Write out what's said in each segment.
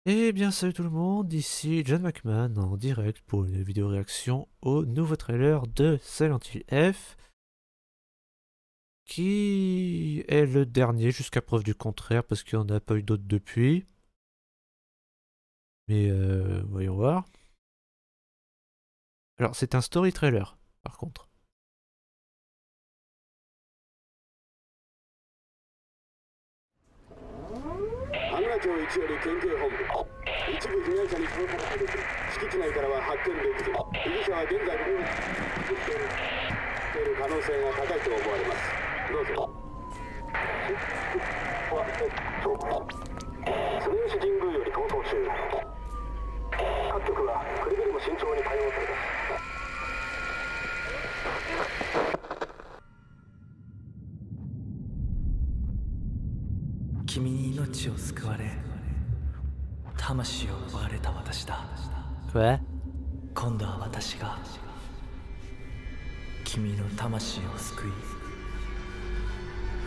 Eh bien salut tout le monde, ici John McMahon en direct pour une vidéo réaction au nouveau trailer de Silent Hill F qui est le dernier jusqu'à preuve du contraire parce qu'il n'y en a pas eu d'autres depuis. Mais voyons voir. Alors c'est un story trailer par contre. 羽村町一より県警本部一部被害者に捜索されて敷地内からは発見できず被疑者は現在病院にしている可能性が高いと思われますどうぞ住吉神宮より逃走中各局はくれぐれも慎重に対応されます 君に命を救われ魂を奪われた私だ Quoi? 今度は私が君の魂を救い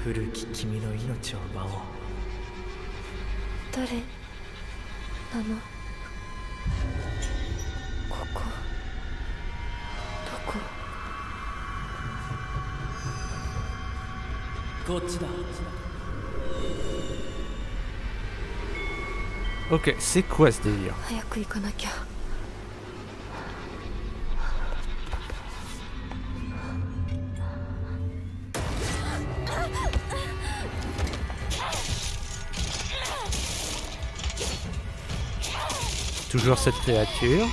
古き君の命を奪おう誰なのここどこ こっちだ Ok, c'est quoi ce délire? 早く行かなきゃ Toujours cette créature.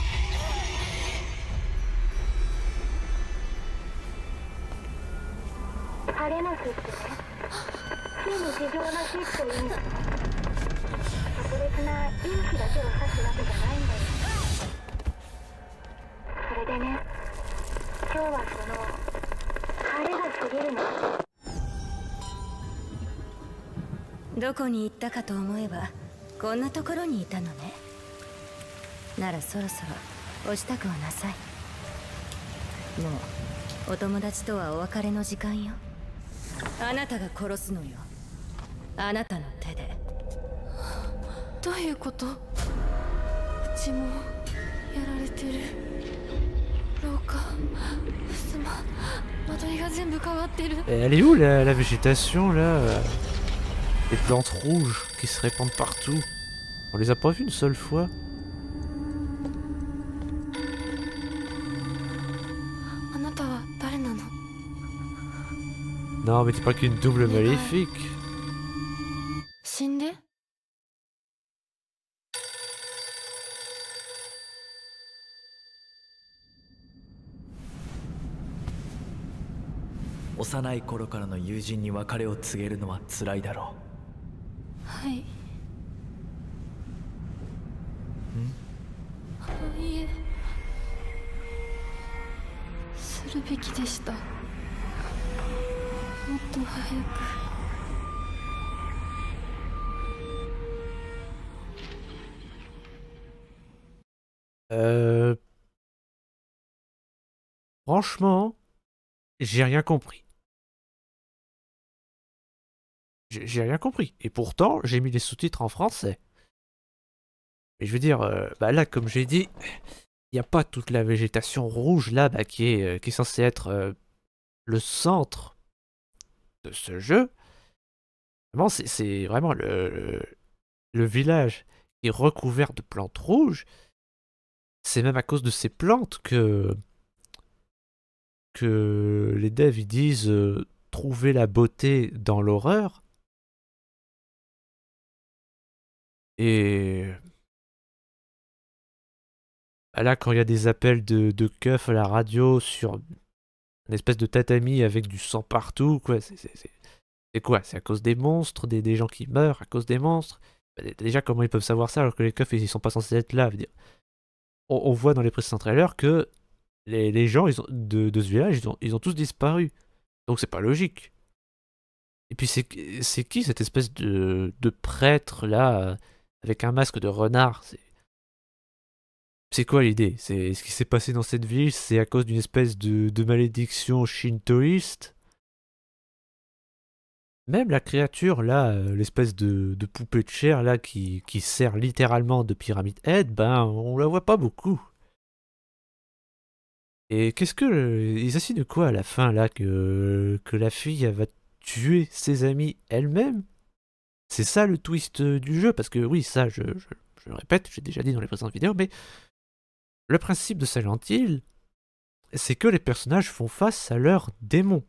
どこに行ったかと思えばこんなところにいたのね。ならそろそろお支度をなさい。もうお友達とはお別れの時間よ。あなたが殺すのよ。あなたの手で。どういうこと？うちもやられてる。廊下、襖、間取りが全部変わってる。 Elle est où la végétation là? Les plantes rouges qui se répandent partout. On les a pas vues une seule fois. あなたは誰なの？ Non mais t'es pas qu'une double maléfique. 死んで？幼い頃からの友人に別れを告げるのは辛いだろはい。いえ、するべきでした。もっと早く。 Franchement, j'ai rien compris. J'ai rien compris. Et pourtant, j'ai mis les sous-titres en français. Et je veux dire, bah là, comme j'ai dit, il n'y a pas toute la végétation rouge là bah, qui est censée être le centre de ce jeu. Vraiment, c'est vraiment le village qui est recouvert de plantes rouges. C'est même à cause de ces plantes que les devs ils disent trouver la beauté dans l'horreur. Et là, quand il y a des appels de keufs à la radio sur une espèce de tatami avec du sang partout, quoi, c'est quoi? C'est à cause des monstres, des gens qui meurent à cause des monstres? Bah, déjà, comment ils peuvent savoir ça alors que les keufs ils sont pas censés être là? Je veux dire, on voit dans les précédents trailers que les gens de ce village ils ont tous disparu. Donc c'est pas logique. Et puis c'est qui cette espèce de prêtre là avec un masque de renard? C'est quoi l'idée? C'est ce qui s'est passé dans cette ville, c'est à cause d'une espèce de malédiction shintoïste? Même la créature, là, l'espèce de poupée de chair, là, qui sert littéralement de Pyramid Head, ben, on la voit pas beaucoup. Et qu'est-ce que... ils insinuent quoi à la fin, là, que la fille, elle va tuer ses amis elle-même? C'est ça le twist du jeu, parce que oui, ça, je le répète, j'ai déjà dit dans les précédentes vidéos, mais le principe de Silent Hill, c'est que les personnages font face à leurs démons.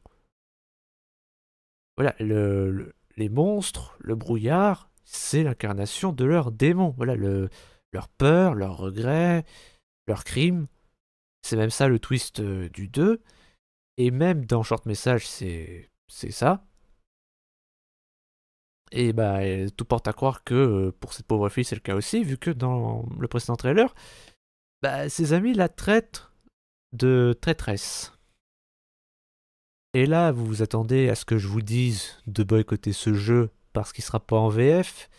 Voilà, les monstres, le brouillard, c'est l'incarnation de leurs démons. Voilà, leur peur, leurs regrets, leurs crimes. C'est même ça le twist du 2. Et même dans Short Message, c'est ça. Et bah, tout porte à croire que pour cette pauvre fille, c'est le cas aussi, vu que dans le précédent trailer, bah, ses amis la traitent de traîtresse. Et là, vous vous attendez à ce que je vous dise de boycotter ce jeu parce qu'il sera pas en VF.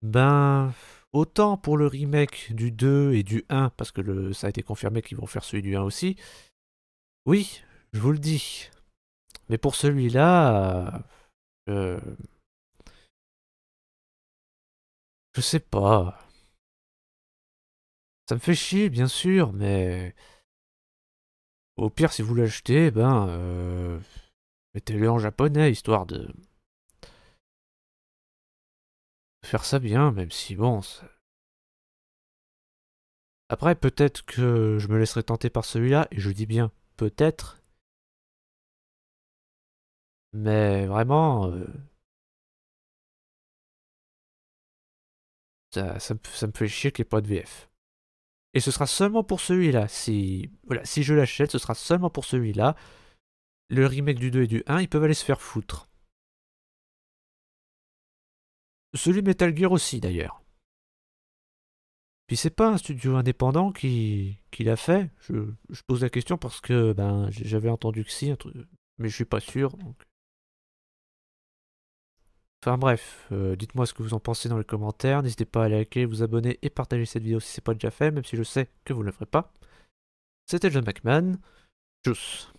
Ben, autant pour le remake du 2 et du 1, parce que ça a été confirmé qu'ils vont faire celui du 1 aussi. Oui, je vous le dis. Mais pour celui-là, euh, je sais pas. Ça me fait chier, bien sûr, mais au pire, si vous l'achetez, ben, mettez-le en japonais, histoire de faire ça bien, même si bon. Après, peut-être que je me laisserai tenter par celui-là, et je dis bien peut-être, mais vraiment, ça me fait chier qu'il n'y ait pas de VF. Et ce sera seulement pour celui-là. Voilà, si je l'achète, ce sera seulement pour celui-là. Le remake du 2 et du 1, ils peuvent aller se faire foutre. Celui Metal Gear aussi, d'ailleurs. Puis c'est pas un studio indépendant qui l'a fait. Je pose la question parce que ben j'avais entendu que si, mais je suis pas sûr. Donc. Enfin bref, dites-moi ce que vous en pensez dans les commentaires. N'hésitez pas à liker, vous abonner et partager cette vidéo si c'est pas déjà fait, même si je sais que vous ne le ferez pas. C'était John McMahon. Tchuss.